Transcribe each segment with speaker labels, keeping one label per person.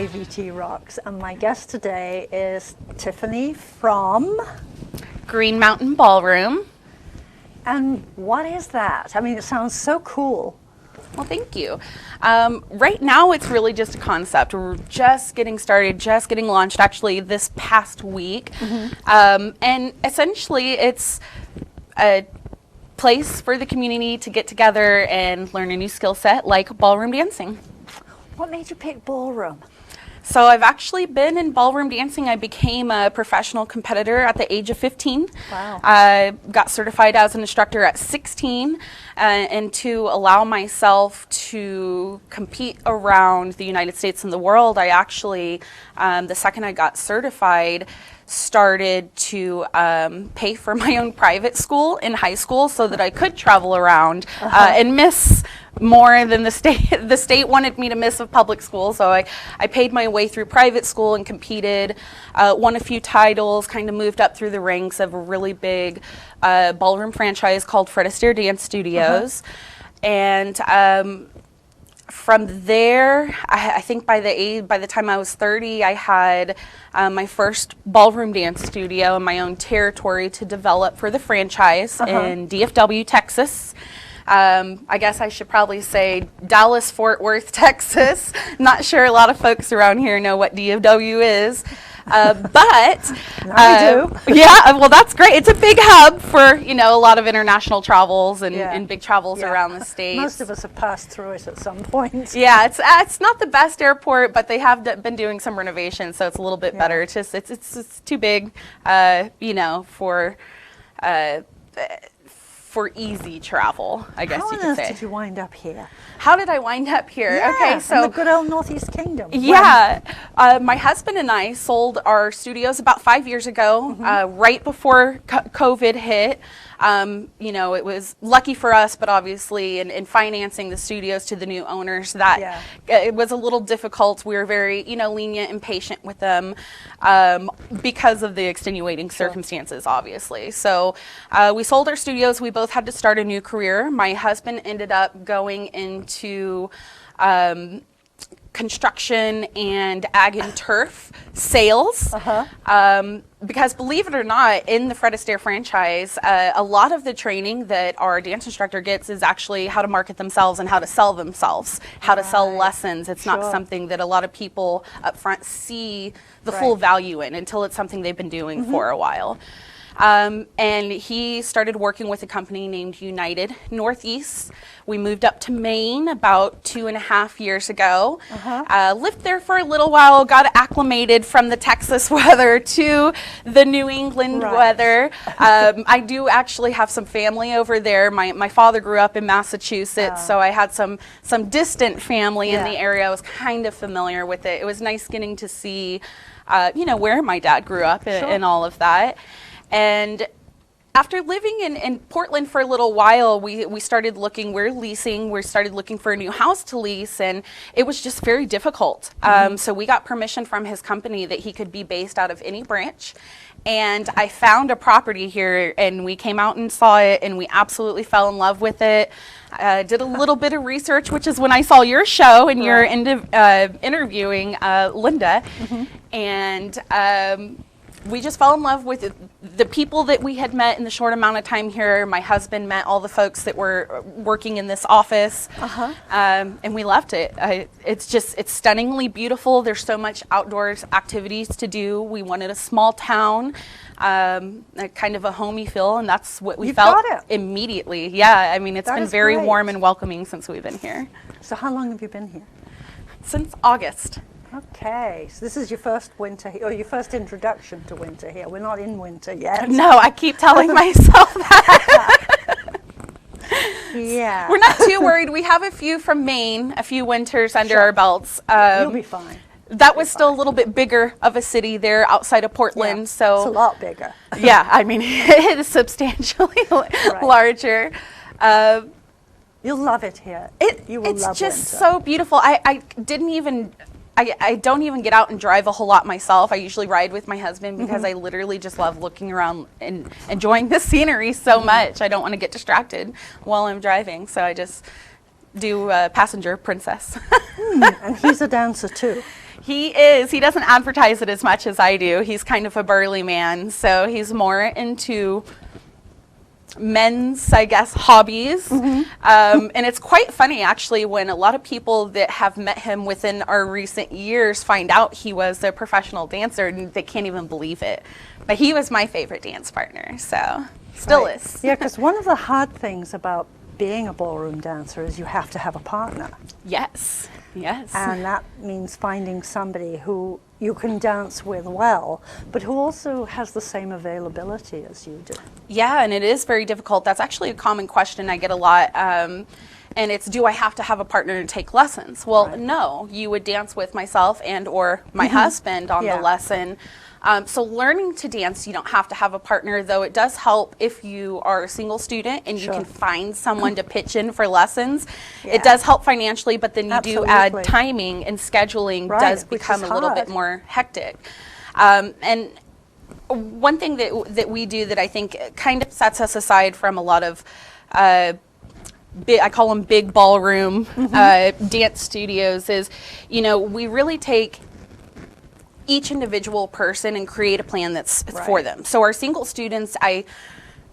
Speaker 1: AVT Rocks, and my guest today is Tiffany from
Speaker 2: Green Mountain Ballroom.
Speaker 1: And what is that? I mean, it sounds so cool.
Speaker 2: Well, thank you. Right now, it's really just a concept. We're just getting started, just getting launched actually this past week. And essentially, it's a place for the community to get together and learn a new skill set like ballroom dancing.
Speaker 1: What made you pick ballroom?
Speaker 2: So I've actually been in ballroom dancing. I became a professional competitor at the age of 15.
Speaker 1: Wow.
Speaker 2: I got certified as an instructor at 16, and to allow myself to compete around the United States and the world, I actually, the second I got certified, started to pay for my own private school in high school so that I could travel around and miss more than the state wanted me to miss of public school. So I paid my way through private school and competed, won a few titles, kind of moved up through the ranks of a really big ballroom franchise called Fred Astaire Dance Studios. And from there, I think by the time I was 30, I had my first ballroom dance studio in my own territory to develop for the franchise in DFW, Texas. I guess I should probably say Dallas, Fort Worth, Texas. Not sure a lot of folks around here know what DFW is. But
Speaker 1: I do.
Speaker 2: Yeah, well, that's great. It's a big hub for, a lot of international travels and big travels around the state.
Speaker 1: Most of us have passed through it at some point.
Speaker 2: Yeah, it's not the best airport, but they have been doing some renovations, so it's a little bit better. It's just it's too big, for easy travel, I guess you could say.
Speaker 1: How on earth did you wind up here?
Speaker 2: How did I wind up here?
Speaker 1: Yeah,
Speaker 2: okay, so
Speaker 1: in the good old Northeast Kingdom.
Speaker 2: Yeah, my husband and I sold our studios about 5 years ago, right before COVID hit. It was lucky for us, but obviously in financing the studios to the new owners, that it was a little difficult. We were very, lenient and patient with them because of the extenuating circumstances, obviously. So we sold our studios. We both had to start a new career. My husband ended up going into construction and ag and turf sales. Because believe it or not, in the Fred Astaire franchise, a lot of the training that our dance instructor gets is actually how to market themselves and how to sell themselves, how to sell lessons. It's not something that a lot of people up front see the full value in until it's something they've been doing for a while. And he started working with a company named United Northeast. We moved up to Maine about 2.5 years ago. Lived there for a little while, got acclimated from the Texas weather to the New England weather. I do actually have some family over there. My father grew up in Massachusetts, so I had some distant family in the area. I was kind of familiar with it. It was nice getting to see, where my dad grew up and all of that. And after living in Portland for a little while, we started looking, we started looking for a new house to lease, and it was just very difficult. So we got permission from his company that he could be based out of any branch. And I found a property here, and we came out and saw it, and we absolutely fell in love with it. Did a little bit of research, which is when I saw your show and you're interviewing Linda. And we just fell in love with the people that we had met in the short amount of time here. My husband met all the folks that were working in this office, and we loved it. It's stunningly beautiful. There's so much outdoors activities to do. We wanted a small town, kind of a homey feel, and that's what we felt immediately. Yeah, I mean, it's been very warm and welcoming since we've been here.
Speaker 1: So how long have you been here?
Speaker 2: Since August.
Speaker 1: Okay, so this is your first winter or your first introduction to winter here. We're not in winter yet.
Speaker 2: No, I keep telling myself that.
Speaker 1: Yeah.
Speaker 2: We're not too worried. We have a few from Maine, a few winters under our belts.
Speaker 1: You'll be fine.
Speaker 2: That was still a little bit bigger of a city there outside of Portland. So
Speaker 1: it's a lot bigger.
Speaker 2: Yeah, I mean, it is substantially larger.
Speaker 1: You'll love it here. You will love
Speaker 2: It's just
Speaker 1: winter.
Speaker 2: so beautiful. I don't even get out and drive a whole lot myself. I usually ride with my husband because I literally just love looking around and enjoying the scenery so much. I don't want to get distracted while I'm driving, so I just do passenger princess.
Speaker 1: And he's a dancer too.
Speaker 2: He is. He doesn't advertise it as much as I do. He's kind of a burly man, so he's more into men's, I guess, hobbies. And it's quite funny, actually, when a lot of people that have met him within our recent years find out he was a professional dancer, and they can't even believe it. But he was my favorite dance partner, so still is.
Speaker 1: Yeah, because one of the hard things about being a ballroom dancer is you have to have a partner.
Speaker 2: Yes, yes.
Speaker 1: And that means finding somebody who you can dance with well, but who also has the same availability as you do.
Speaker 2: Yeah, and it is very difficult. That's actually a common question I get a lot. And it's, do I have to have a partner to take lessons? Well, no, you would dance with myself and or my husband on the lesson. So learning to dance, you don't have to have a partner, though it does help if you are a single student and you can find someone to pitch in for lessons. It does help financially, but then you do add timing, and scheduling does become a little bit more hectic. And one thing that we do that I think kind of sets us aside from a lot of I call them big ballroom dance studios is, you know, we really take each individual person and create a plan that's for them. So our single students, I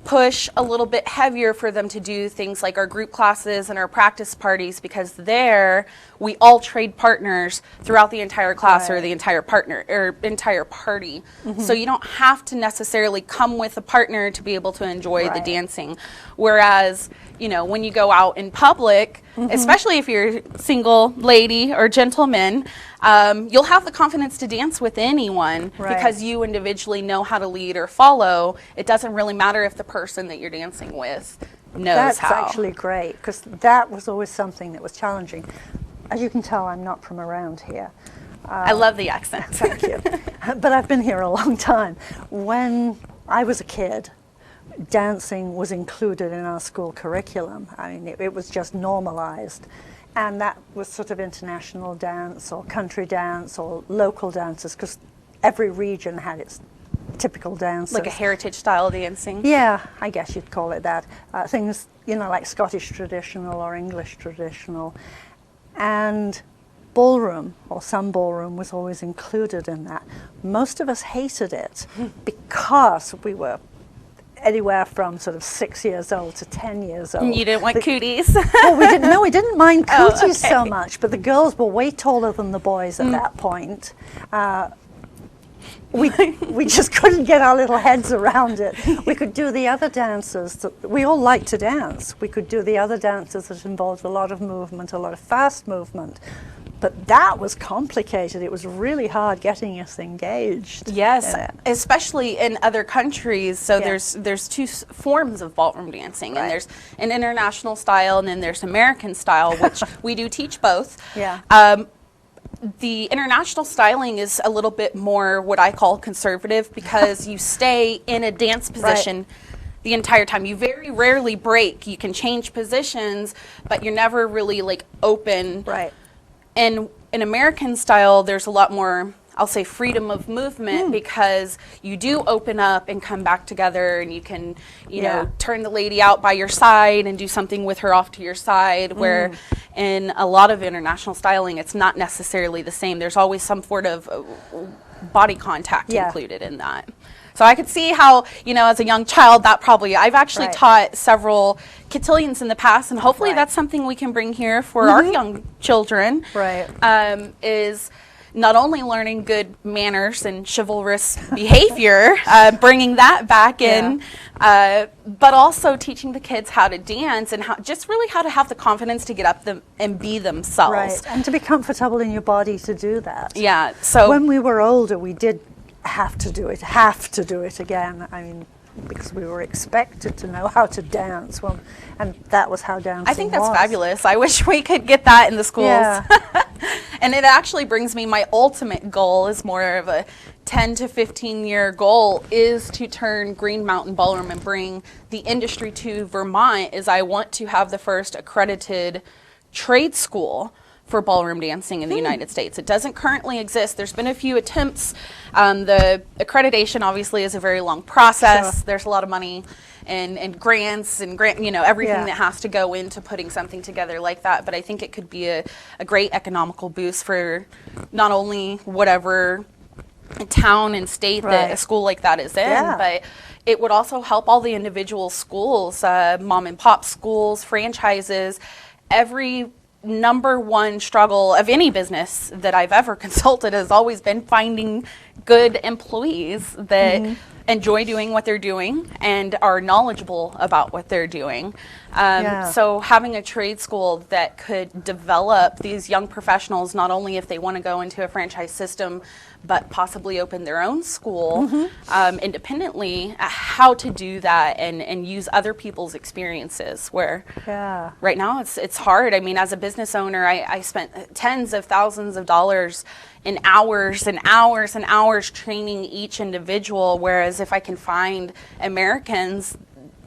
Speaker 2: push a little bit heavier for them to do things like our group classes and our practice parties, because there we all trade partners throughout the entire class or the entire partner or entire party. So you don't have to necessarily come with a partner to be able to enjoy the dancing. Whereas, you know, when you go out in public, especially if you're a single lady or gentleman, you'll have the confidence to dance with anyone because you individually know how to lead or follow. It doesn't really matter if the person that you're dancing with knows how.
Speaker 1: That's actually great, because that was always something that was challenging. As you can tell, I'm not from around here.
Speaker 2: I love the accent.
Speaker 1: Thank you. But I've been here a long time. When I was a kid, dancing was included in our school curriculum. I mean, it was just normalized. And that was sort of international dance or country dance or local dances, because every region had its typical dances.
Speaker 2: Like a heritage style dancing?
Speaker 1: Yeah, I guess you'd call it that. Things, you know, like Scottish traditional or English traditional. And ballroom, or some ballroom, was always included in that. Most of us hated it because we were anywhere from sort of 6 years old to 10 years old.
Speaker 2: You didn't want cooties?
Speaker 1: Well, we didn't mind cooties so much, but the girls were way taller than the boys at that point. We just couldn't get our little heads around it. We could do the other dances. We all liked to dance. We could do the other dances that involved a lot of movement, a lot of fast movement. But that was complicated. It was really hard getting us engaged.
Speaker 2: Yes, especially in other countries. So there's two forms of ballroom dancing, and there's an international style, and then there's American style, which we do teach both. The international styling is a little bit more what I call conservative, because you stay in a dance position the entire time. You very rarely break. You can change positions, but you're never really like open. And in American style, there's a lot more, I'll say, freedom of movement, because you do open up and come back together, and you can, you know, turn the lady out by your side and do something with her off to your side, where in a lot of international styling, it's not necessarily the same. There's always some sort of body contact included in that. So I could see how, you know, as a young child, that probably, I've actually taught several cotillions in the past, and hopefully that's something we can bring here for our young children, is not only learning good manners and chivalrous behavior, bringing that back in, but also teaching the kids how to dance and how, just really how to have the confidence to get up them and be themselves.
Speaker 1: And to be comfortable in your body to do that.
Speaker 2: So
Speaker 1: when we were older, we did have to do it again. I mean, because we were expected to know how to dance, and that was how dancing was.
Speaker 2: I think that's fabulous. I wish we could get that in the schools. And it actually brings me, my ultimate goal is more of a 10 to 15 year goal, is to turn Green Mountain Ballroom and bring the industry to Vermont. Is I want to have the first accredited trade school for ballroom dancing in the United States. It doesn't currently exist. There's been a few attempts. The accreditation obviously is a very long process.
Speaker 1: Sure.
Speaker 2: There's a lot of money and grants and everything
Speaker 1: Yeah.
Speaker 2: that has to go into putting something together like that. But I think it could be a great economical boost for not only whatever town and state that a
Speaker 1: Right.
Speaker 2: school like that is in,
Speaker 1: Yeah.
Speaker 2: but it would also help all the individual schools, mom and pop schools, franchises. Every number one struggle of any business that I've ever consulted has always been finding good employees that enjoy doing what they're doing and are knowledgeable about what they're doing.
Speaker 1: Yeah.
Speaker 2: So having a trade school that could develop these young professionals, not only if they want to go into a franchise system, but possibly open their own school independently, how to do that and use other people's experiences, where
Speaker 1: Yeah.
Speaker 2: right now it's hard. I mean, as a business owner, I spent tens of thousands of dollars in hours and hours and hours training each individual, whereas if I can find Americans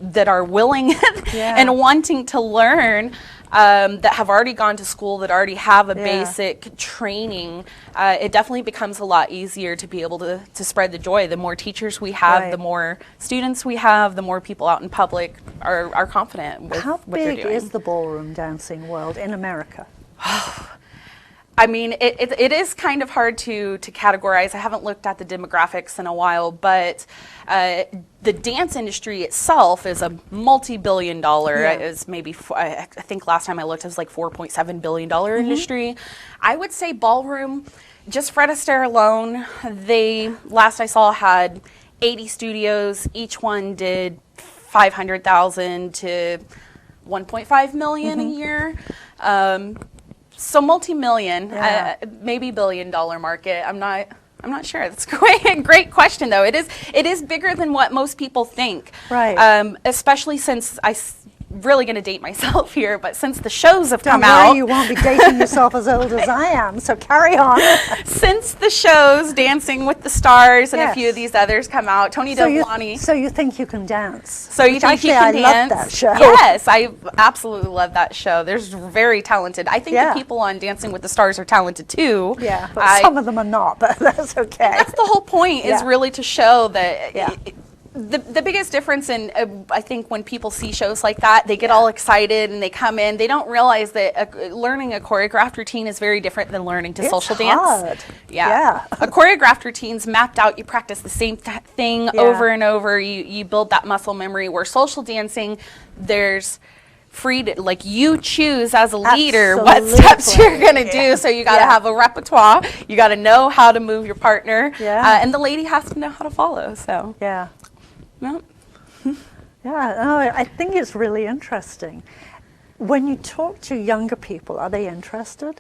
Speaker 2: that are willing
Speaker 1: Yeah.
Speaker 2: and wanting to learn, that have already gone to school, that already have a
Speaker 1: Yeah.
Speaker 2: basic training, it definitely becomes a lot easier to be able to spread the joy. The more teachers we have,
Speaker 1: Right.
Speaker 2: the more students we have, the more people out in public are confident with
Speaker 1: How
Speaker 2: what they're
Speaker 1: big
Speaker 2: doing.
Speaker 1: is the ballroom dancing world in America?
Speaker 2: I mean, it is kind of hard to categorize. I haven't looked at the demographics in a while, but the dance industry itself is a multi-billion dollar.
Speaker 1: Yeah.
Speaker 2: Is maybe I think last time I looked, it was like $4.7 billion industry. I would say ballroom, just Fred Astaire alone, they last I saw had 80 studios. Each one did 500,000 to 1.5 million a year. So multi-million,
Speaker 1: Yeah.
Speaker 2: maybe billion-dollar market. I'm not sure. That's a great question, though. It is bigger than what most people think.
Speaker 1: Right.
Speaker 2: Especially since really going to date myself here, but since the shows have
Speaker 1: Don't
Speaker 2: come
Speaker 1: worry,
Speaker 2: out,
Speaker 1: you won't be dating yourself as old as I am, so carry on.
Speaker 2: since the shows, Dancing with the Stars, and
Speaker 1: Yes.
Speaker 2: a few of these others come out, Tony
Speaker 1: So
Speaker 2: Dovolani.
Speaker 1: so you think you can dance?
Speaker 2: So you
Speaker 1: Which
Speaker 2: think
Speaker 1: actually,
Speaker 2: you can
Speaker 1: I
Speaker 2: dance?
Speaker 1: love that show.
Speaker 2: Yes, I absolutely love that show. There's very talented. I think
Speaker 1: Yeah.
Speaker 2: the people on Dancing with the Stars are talented too.
Speaker 1: Yeah, but some of them are not, but that's okay.
Speaker 2: That's the whole point, is
Speaker 1: Yeah.
Speaker 2: really to show that
Speaker 1: Yeah.
Speaker 2: the biggest difference in, I think, when people see shows like that, they get all excited and they come in. They don't realize that learning a choreographed routine is very different than learning to
Speaker 1: It's
Speaker 2: social
Speaker 1: hard.
Speaker 2: dance.
Speaker 1: Yeah.
Speaker 2: A choreographed routine's mapped out. You practice the same thing
Speaker 1: Yeah.
Speaker 2: over and over. You build that muscle memory, where social dancing, there's free to, like, you choose as a leader what steps you're going to do. So you got to
Speaker 1: Yeah.
Speaker 2: have a repertoire. You got to know how to move your partner.
Speaker 1: Yeah.
Speaker 2: And the lady has to know how to follow. So,
Speaker 1: Yeah.
Speaker 2: well,
Speaker 1: Yeah, no, I think it's really interesting. When you talk to younger people, are they interested?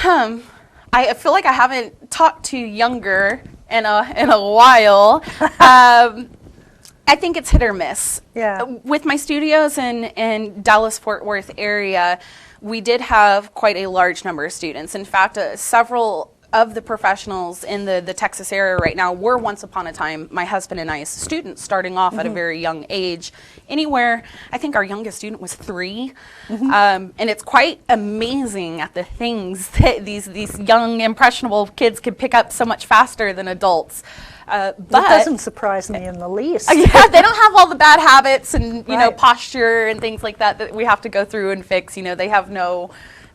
Speaker 2: I feel like I haven't talked to younger in a while. I think it's hit or miss.
Speaker 1: Yeah.
Speaker 2: With my studios in Dallas-Fort Worth area, we did have quite a large number of students. In fact, several of the professionals in the Texas area right now were once upon a time my husband and I's students, starting off at a very young age. Anywhere, I think our youngest student was 3. And it's quite amazing at the things that these young, impressionable kids can pick up so much faster than adults.
Speaker 1: That
Speaker 2: But
Speaker 1: doesn't surprise me in the least.
Speaker 2: yeah, they don't have all the bad habits and
Speaker 1: Right.
Speaker 2: posture and things like that we have to go through and fix. They have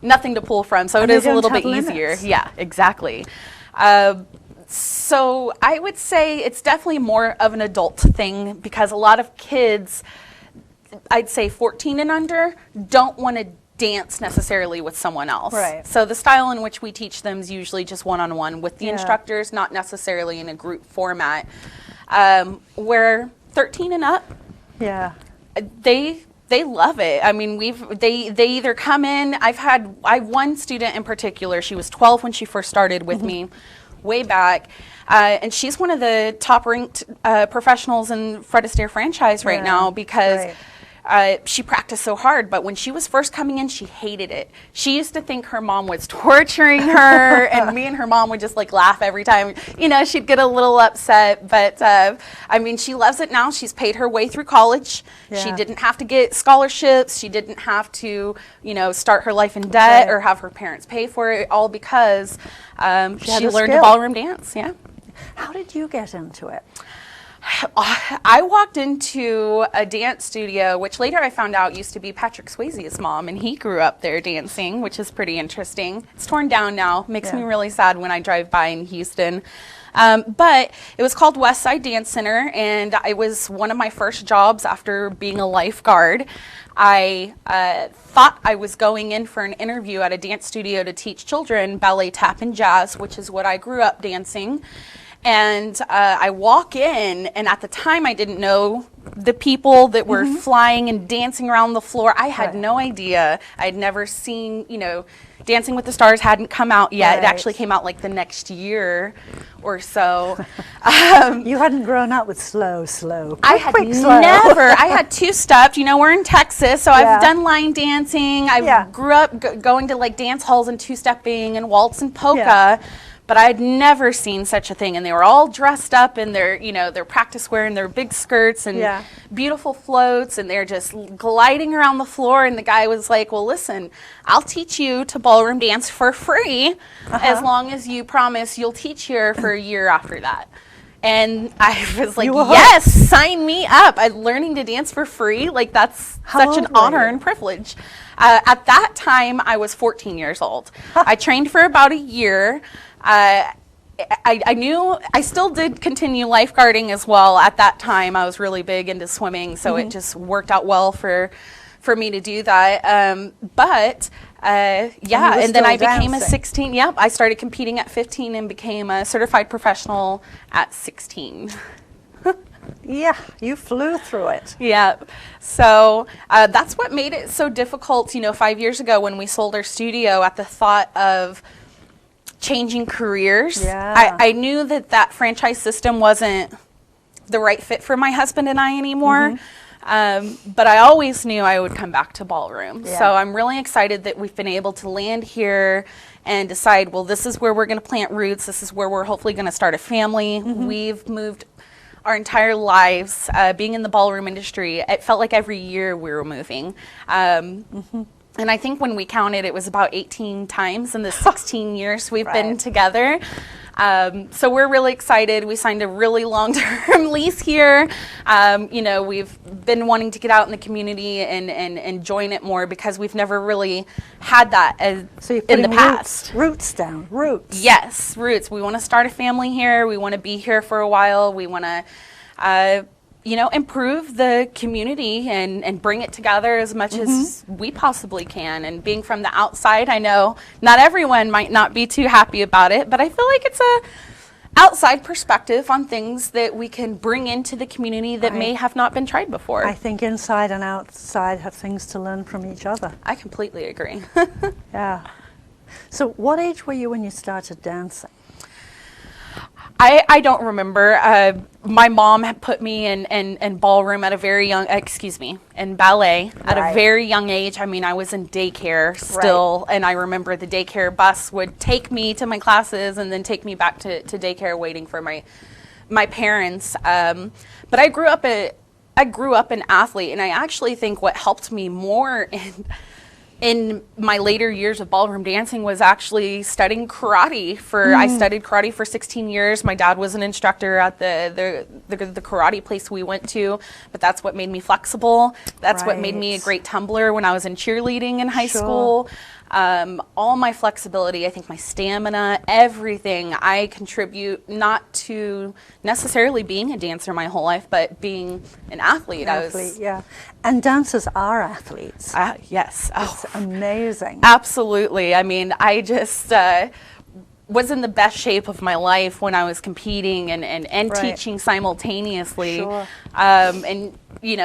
Speaker 2: nothing to pull from, so
Speaker 1: And
Speaker 2: it
Speaker 1: they
Speaker 2: is a
Speaker 1: don't
Speaker 2: little
Speaker 1: have
Speaker 2: bit easier.
Speaker 1: limits.
Speaker 2: Yeah, exactly. So I would say it's definitely more of an adult thing, because a lot of kids, I'd say 14 and under, don't want to dance necessarily with someone else.
Speaker 1: Right.
Speaker 2: So the style in which we teach them is usually just one-on-one with the
Speaker 1: Yeah.
Speaker 2: instructors, not necessarily in a group format. Where 13 and up,
Speaker 1: Yeah.
Speaker 2: they love it. I mean, they either come in. I have one student in particular. She was 12 when she first started with me, way back, and she's one of the top ranked professionals in Fred Astaire franchise right
Speaker 1: Yeah,
Speaker 2: now, because
Speaker 1: right.
Speaker 2: she practiced so hard, but when she was first coming in, she hated it. She used to think her mom was torturing her, and me and her mom would just like laugh every time. You know, she'd get a little upset, but I mean, she loves it now. She's paid her way through college. She didn't have to get scholarships. She didn't have to, you know, start her life in debt or have her parents pay for it, all because she learned to ballroom dance. Yeah.
Speaker 1: How did you get into it?
Speaker 2: I walked into a dance studio, which later I found out used to be Patrick Swayze's mom, and he grew up there dancing, which is pretty interesting. It's torn down now. Makes me really sad when I drive by in Houston. But it was called Westside Dance Center, and it was one of my first jobs after being a lifeguard. I thought I was going in for an interview at a dance studio to teach children ballet, tap, and jazz, which is what I grew up dancing. And I walk in, and at the time I didn't know the people that were flying and dancing around the floor. I had no idea. I'd never seen, you know, Dancing with the Stars hadn't come out yet. It actually came out like the next year or so.
Speaker 1: You hadn't grown up with slow.
Speaker 2: I had never. I had two-stepped. You know, we're in Texas, so I've done line dancing. I grew up going to like dance halls and two-stepping and waltz and polka. But I had never seen such a thing, and they were all dressed up in their, you know, their practice wear and their big skirts and beautiful floats, and they're just gliding around the floor. And the guy was like, "Well, listen, I'll teach you to ballroom dance for free as long as you promise you'll teach here for a year after that." And I was like, "Yes, sign me up! I'm learning to dance for free. Like that's such an honor and privilege." At that time, I was 14 years old. I trained for about a year. I knew I still did continue lifeguarding as well. At that time, I was really big into swimming, so it just worked out well for me to do that. And then I became a 16. Yep, I started competing at 15 and became a certified professional at 16.
Speaker 1: Yeah, you flew through it.
Speaker 2: Yeah, so that's what made it so difficult. You know, 5 years ago when we sold our studio, at the thought of changing careers. I knew that franchise system wasn't the right fit for my husband and I anymore. But I always knew I would come back to ballroom. So I'm really excited that we've been able to land here and decide, well, this is where we're going to plant roots. This is where we're hopefully going to start a family. We've moved our entire lives being in the ballroom industry. It felt like every year we were moving. And I think when we counted, it was about 18 times in the 16 years we've been together. So we're really excited. We signed a really long-term lease here. You know, we've been wanting to get out in the community and join it more because we've never really had that in the past.
Speaker 1: Roots down, roots.
Speaker 2: Yes, roots. We want to start a family here. We want to be here for a while. We want to you know, improve the community and bring it together as much as we possibly can. And being from the outside, I know not everyone might not be too happy about it, but I feel like it's a outside perspective on things that we can bring into the community that may have not been tried before.
Speaker 1: I think inside and outside have things to learn from each other.
Speaker 2: I completely agree.
Speaker 1: Yeah. So what age were you when you started dancing?
Speaker 2: I don't remember. My mom had put me in ballroom at a very young, in ballet at a very young age. I mean, I was in daycare still, and I remember the daycare bus would take me to my classes and then take me back to daycare waiting for my parents. But I grew up an athlete, and I actually think what helped me more in my later years of ballroom dancing was actually studying karate. I studied karate for 16 years. My dad was an instructor at the karate place we went to, but that's what made me flexible. That's what made me a great tumbler when I was in cheerleading in high school. All my flexibility, I think my stamina, everything I contribute not to necessarily being a dancer my whole life, but being an athlete.
Speaker 1: And dancers are athletes.
Speaker 2: Yes.
Speaker 1: It's amazing.
Speaker 2: Absolutely. I mean, I just was in the best shape of my life when I was competing and teaching simultaneously. And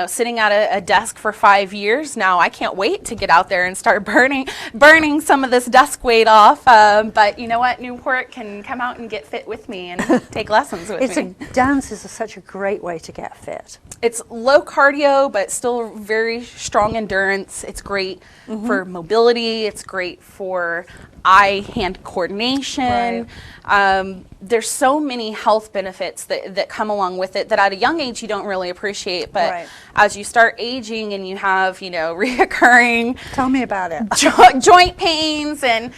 Speaker 2: sitting at a desk for 5 years now. I can't wait to get out there and start burning some of this desk weight off. But you know what? Newport can come out and get fit with me and take lessons with me.
Speaker 1: Dance is such a great way to get fit.
Speaker 2: It's low cardio, but still very strong endurance. It's great for mobility. It's great for eye-hand coordination.
Speaker 1: Right.
Speaker 2: There's so many health benefits that come along with it that at a young age you don't really appreciate. But as you start aging and you have, reoccurring
Speaker 1: Tell me about it.
Speaker 2: joint pains and,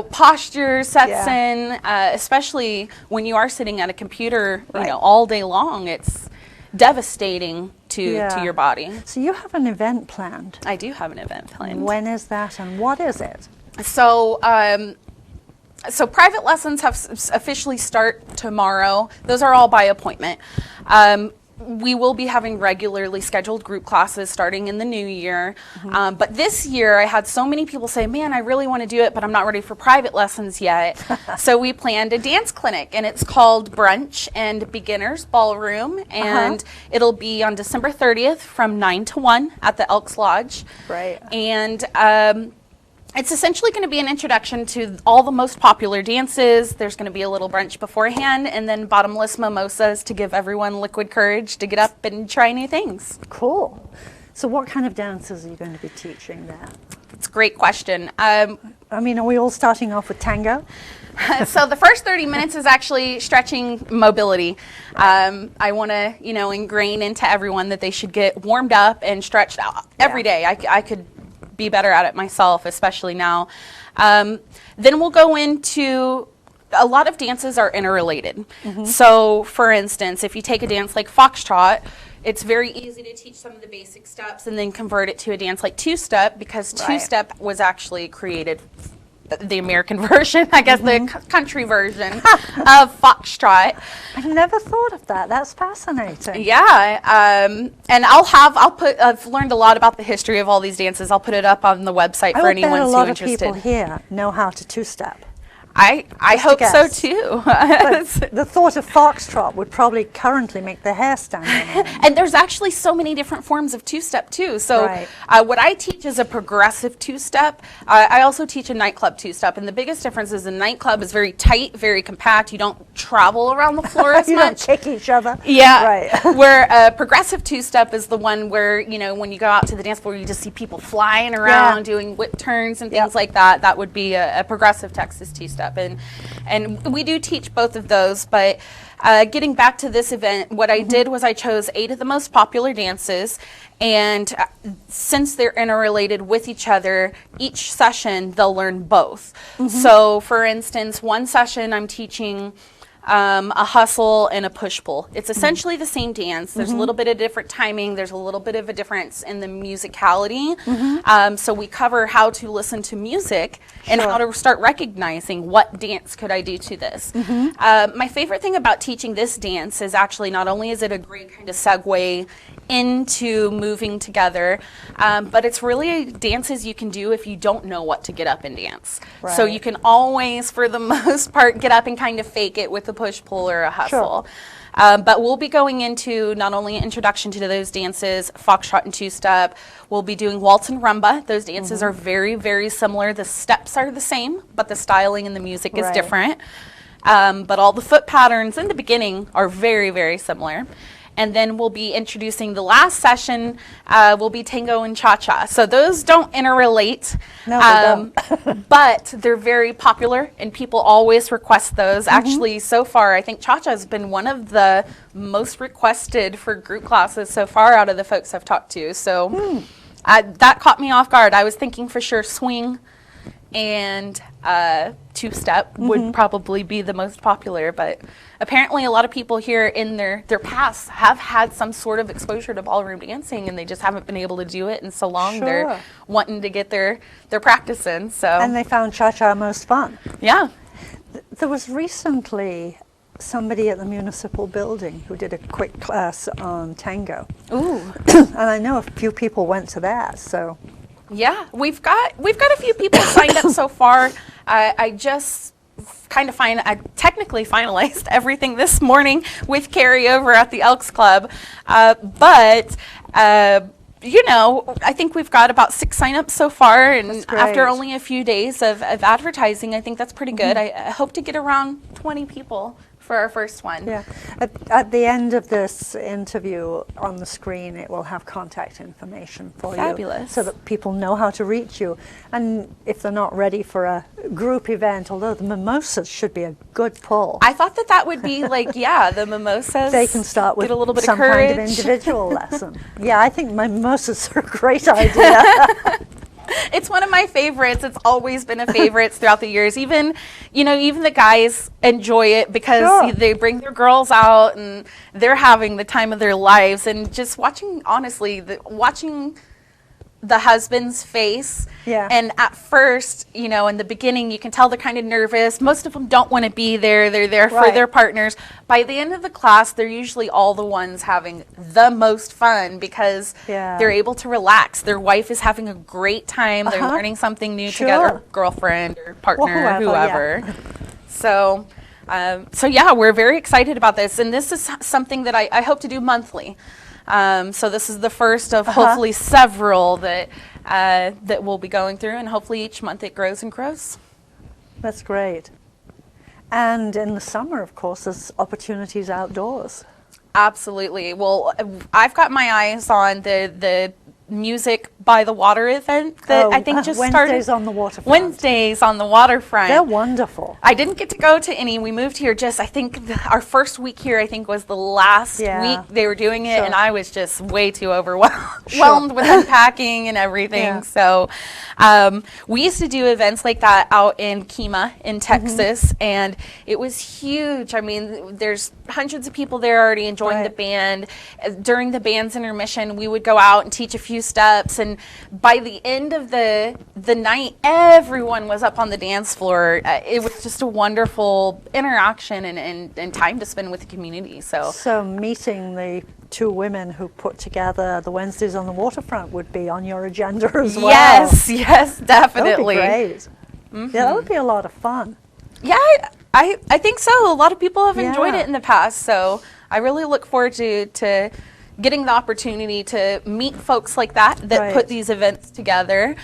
Speaker 2: posture sets in, especially when you are sitting at a computer, all day long. It's devastating to your body.
Speaker 1: So you have an event planned.
Speaker 2: I do have an event planned.
Speaker 1: When is that and what is it?
Speaker 2: So, so private lessons have officially start tomorrow. Those are all by appointment. We will be having regularly scheduled group classes starting in the new year. But this year I had so many people say, man, I really want to do it, but I'm not ready for private lessons yet. So we planned a dance clinic, and it's called Brunch and Beginners Ballroom. And it'll be on December 30th from 9 to 1 at the Elks Lodge.
Speaker 1: Right.
Speaker 2: And it's essentially going to be an introduction to all the most popular dances. There's going to be a little brunch beforehand, and then bottomless mimosas to give everyone liquid courage to get up and try new things.
Speaker 1: Cool. So what kind of dances are you going to be teaching there?
Speaker 2: That's a great question.
Speaker 1: Are we all starting off with tango?
Speaker 2: So the first 30 minutes is actually stretching mobility. I want to, ingrain into everyone that they should get warmed up and stretched out every day. I could be better at it myself, especially now. Then we'll go into, a lot of dances are interrelated. So for instance, if you take a dance like foxtrot, it's very easy to teach some of the basic steps and then convert it to a dance like two-step, because two-step was actually created, the American version, I guess the country version of foxtrot.
Speaker 1: I never thought of that. That's fascinating.
Speaker 2: Yeah, and I've learned a lot about the history of all these dances. I'll put it up on the website for anyone who's interested.
Speaker 1: I bet a lot of people here know how to two-step.
Speaker 2: I hope so too.
Speaker 1: The thought of foxtrot would probably currently make the hair stand on end.
Speaker 2: And there's actually so many different forms of two-step too. So what I teach is a progressive two-step. I also teach a nightclub two-step, and the biggest difference is a nightclub is very tight, very compact. You don't travel around the floor as
Speaker 1: you
Speaker 2: much.
Speaker 1: You don't kick each other.
Speaker 2: Yeah.
Speaker 1: Right.
Speaker 2: Where a progressive two-step is the one where, when you go out to the dance floor, you just see people flying around doing whip turns and things like that. That would be a progressive Texas two-step. And we do teach both of those, but getting back to this event, what I did was I chose 8 of the most popular dances, and since they're interrelated with each other, each session they'll learn both. So for instance, one session I'm teaching a hustle and a push-pull. It's essentially the same dance. There's a little bit of different timing. There's a little bit of a difference in the musicality. So we cover how to listen to music and how to start recognizing what dance could I do to this. My favorite thing about teaching this dance is actually not only is it a great kind of segue into moving together, but it's really dances you can do if you don't know what to get up and dance. So you can always, for the most part, get up and kind of fake it with a push-pull or a hustle. But we'll be going into not only an introduction to those dances, foxtrot and two-step, we'll be doing waltz and rumba. Those dances are very, very similar. The steps are the same, but the styling and the music is different. But all the foot patterns in the beginning are very, very similar. And then we'll be introducing the last session, will be tango and cha-cha. So those don't interrelate,
Speaker 1: no, they don't.
Speaker 2: but they're very popular and people always request those. Actually, so far, I think cha-cha has been one of the most requested for group classes so far out of the folks I've talked to. So that caught me off guard. I was thinking for sure swing and two-step would probably be the most popular, but apparently a lot of people here in their past have had some sort of exposure to ballroom dancing, and they just haven't been able to do it in so long. They're wanting to get their practice in. So
Speaker 1: and they found cha-cha most fun.
Speaker 2: Yeah.
Speaker 1: There was recently somebody at the municipal building who did a quick class on tango.
Speaker 2: Ooh.
Speaker 1: And I know a few people went to that, so.
Speaker 2: Yeah, we've got a few people signed up so far. I just I technically finalized everything this morning with carryover at the Elks Club, but I think we've got about 6 signups so far, and after only a few days of advertising, I think that's pretty good. I hope to get around 20 people for our first one.
Speaker 1: Yeah. At the end of this interview, on the screen, it will have contact information for
Speaker 2: Fabulous.
Speaker 1: you, so that people know how to reach you. And if they're not ready for a group event, although the mimosas should be a good pull.
Speaker 2: I thought that would be the mimosas.
Speaker 1: They can start with
Speaker 2: get a little bit
Speaker 1: some
Speaker 2: of courage.
Speaker 1: kind of individual lesson. Yeah, I think mimosas are a great idea.
Speaker 2: It's one of my favorites. It's always been a favorite throughout the years. Even the guys enjoy it because they bring their girls out and they're having the time of their lives. And just watching the husband's face.
Speaker 1: Yeah.
Speaker 2: And at first, in the beginning, you can tell they're kind of nervous. Most of them don't want to be there. They're there for their partners. By the end of the class, they're usually all the ones having the most fun because they're able to relax. Their wife is having a great time. They're learning something new together, girlfriend or partner, whoever. Yeah. So we're very excited about this. And this is something that I hope to do monthly. So this is the first of hopefully several that we'll be going through, and hopefully each month it grows and grows.
Speaker 1: That's great. And in the summer, of course, there's opportunities outdoors.
Speaker 2: Absolutely. Well, I've got my eyes on the music by the water event that I think just started.
Speaker 1: Wednesdays on the waterfront.
Speaker 2: Wednesdays on the waterfront.
Speaker 1: They're wonderful.
Speaker 2: I didn't get to go to any. We moved here I think our first week here, I think was the last week they were doing it, and I was just way too overwhelmed with unpacking and everything. Yeah. So we used to do events like that out in Kemah in Texas, and it was huge. I mean, there's hundreds of people there already enjoying the band. During the band's intermission, we would go out and teach a few steps, and by the end of the night, everyone was up on the dance floor. It was just a wonderful interaction and time to spend with the community. So
Speaker 1: meeting the 2 women who put together the Wednesdays on the waterfront would be on your agenda as well.
Speaker 2: Yes, definitely.
Speaker 1: That would be great. Yeah, that would be a lot of fun.
Speaker 2: Yeah, I think so. A lot of people have enjoyed it in the past, so I really look forward to getting the opportunity to meet folks like that put these events together,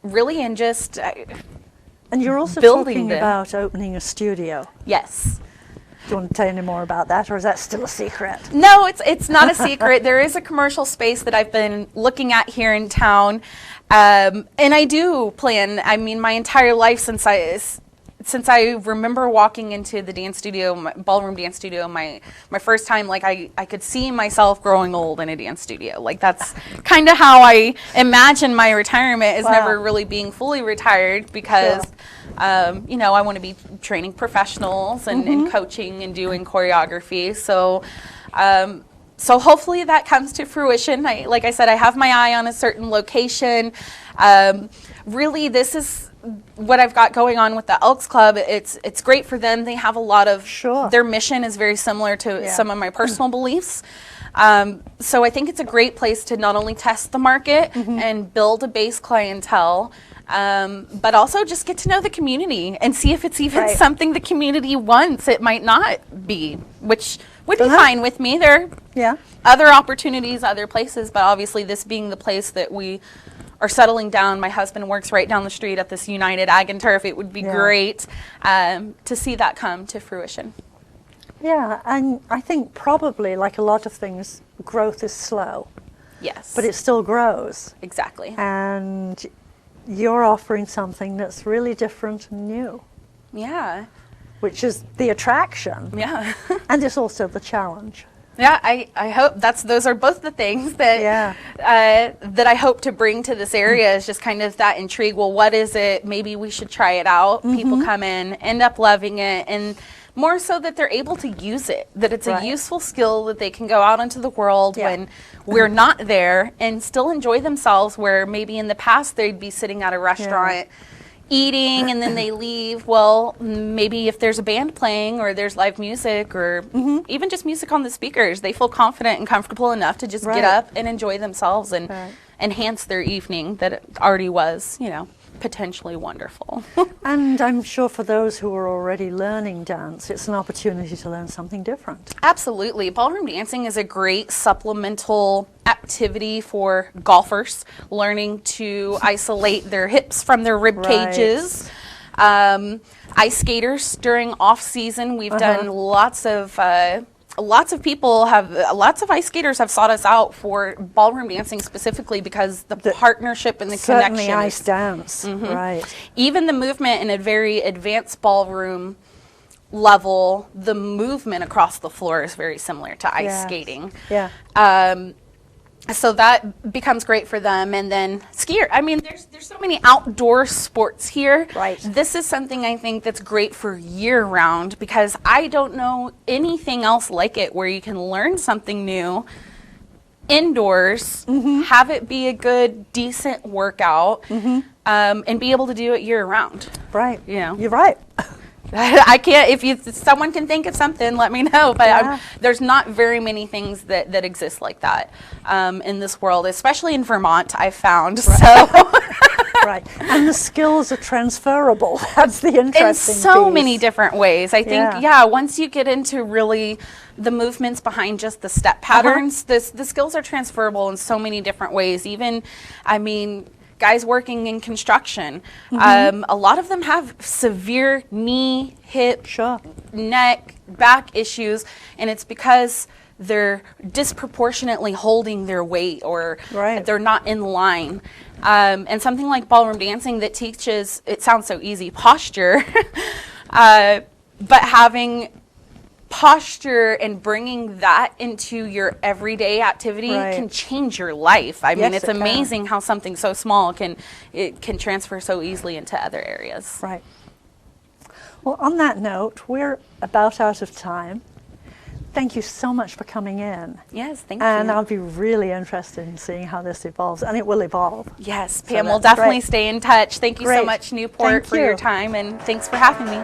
Speaker 2: really, and just
Speaker 1: and you're also talking about opening a studio.
Speaker 2: Yes.
Speaker 1: Do you want to tell any more about that, or is that still a secret?
Speaker 2: No, it's not a secret. There is a commercial space that I've been looking at here in town, and I do plan. I mean, my entire life since I remember walking into the dance studio, ballroom dance studio, my first time, like I could see myself growing old in a dance studio. Like that's kind of how I imagine my retirement is never really being fully retired because, I want to be training professionals and coaching and doing choreography. So hopefully that comes to fruition. Like I said, I have my eye on a certain location. Really, this is what I've got going on with the Elks Club. It's great for them. They have a lot of their mission is very similar to some of my personal beliefs. So I think it's a great place to not only test the market and build a base clientele, but also just get to know the community and see if it's even something the community wants. It might not be, which would be fine with me. There are other opportunities, other places, but obviously this being the place that we are settling down. My husband works right down the street at this United Ag and Turf. It would be great to see that come to fruition.
Speaker 1: Yeah, and I think probably, like a lot of things, growth is slow.
Speaker 2: Yes.
Speaker 1: But it still grows.
Speaker 2: Exactly.
Speaker 1: And you're offering something that's really different and new.
Speaker 2: Yeah.
Speaker 1: Which is the attraction.
Speaker 2: Yeah.
Speaker 1: And it's also the challenge.
Speaker 2: Yeah, I hope those are both the things that that I hope to bring to this area is just kind of that intrigue. Well, what is it? Maybe we should try it out. People come in, end up loving it, and more so that they're able to use it, that it's a useful skill that they can go out into the world when we're not there and still enjoy themselves, where maybe in the past they'd be sitting at a restaurant eating and then they leave. Well, maybe if there's a band playing or there's live music or even just music on the speakers, they feel confident and comfortable enough to just get up and enjoy themselves and enhance their evening that it already was, potentially wonderful.
Speaker 1: And I'm sure for those who are already learning dance, it's an opportunity to learn something different.
Speaker 2: Absolutely. Ballroom dancing is a great supplemental activity for golfers, learning to isolate their hips from their rib cages. Ice skaters during off season, we've done lots of ice skaters have sought us out for ballroom dancing specifically because the partnership and the
Speaker 1: Certainly
Speaker 2: connection.
Speaker 1: ice dance, right.
Speaker 2: Even the movement in a very advanced ballroom level, the movement across the floor is very similar to ice skating.
Speaker 1: Yeah.
Speaker 2: So that becomes great for them. And then skier. I mean, there's so many outdoor sports here.
Speaker 1: Right.
Speaker 2: This is something I think that's great for year round because I don't know anything else like it where you can learn something new indoors, have it be a good, decent workout, and be able to do it year round.
Speaker 1: Right.
Speaker 2: You know?
Speaker 1: You're right.
Speaker 2: I can't, if someone can think of something, let me know. But there's not very many things that exist like that in this world, especially in Vermont, I've found. So.
Speaker 1: Right. And the skills are transferable. That's the interesting
Speaker 2: in so
Speaker 1: piece.
Speaker 2: many different ways. I think, once you get into really the movements behind just the step patterns, the skills are transferable in so many different ways. Even, I mean, guys working in construction, a lot of them have severe knee, hip, neck, back issues, and it's because they're disproportionately holding their weight or they're not in line. And something like ballroom dancing that teaches, it sounds so easy, posture, but having posture and bringing that into your everyday activity can change your life. I mean, it's amazing how something so small can transfer so easily into other areas.
Speaker 1: Right. Well, on that note, we're about out of time. Thank you so much for coming in.
Speaker 2: Yes, thank you.
Speaker 1: And I'll be really interested in seeing how this evolves, and it will evolve.
Speaker 2: Yes, Pam, we'll definitely stay in touch. Thank you so much, Newport, for your time, and thanks for having me.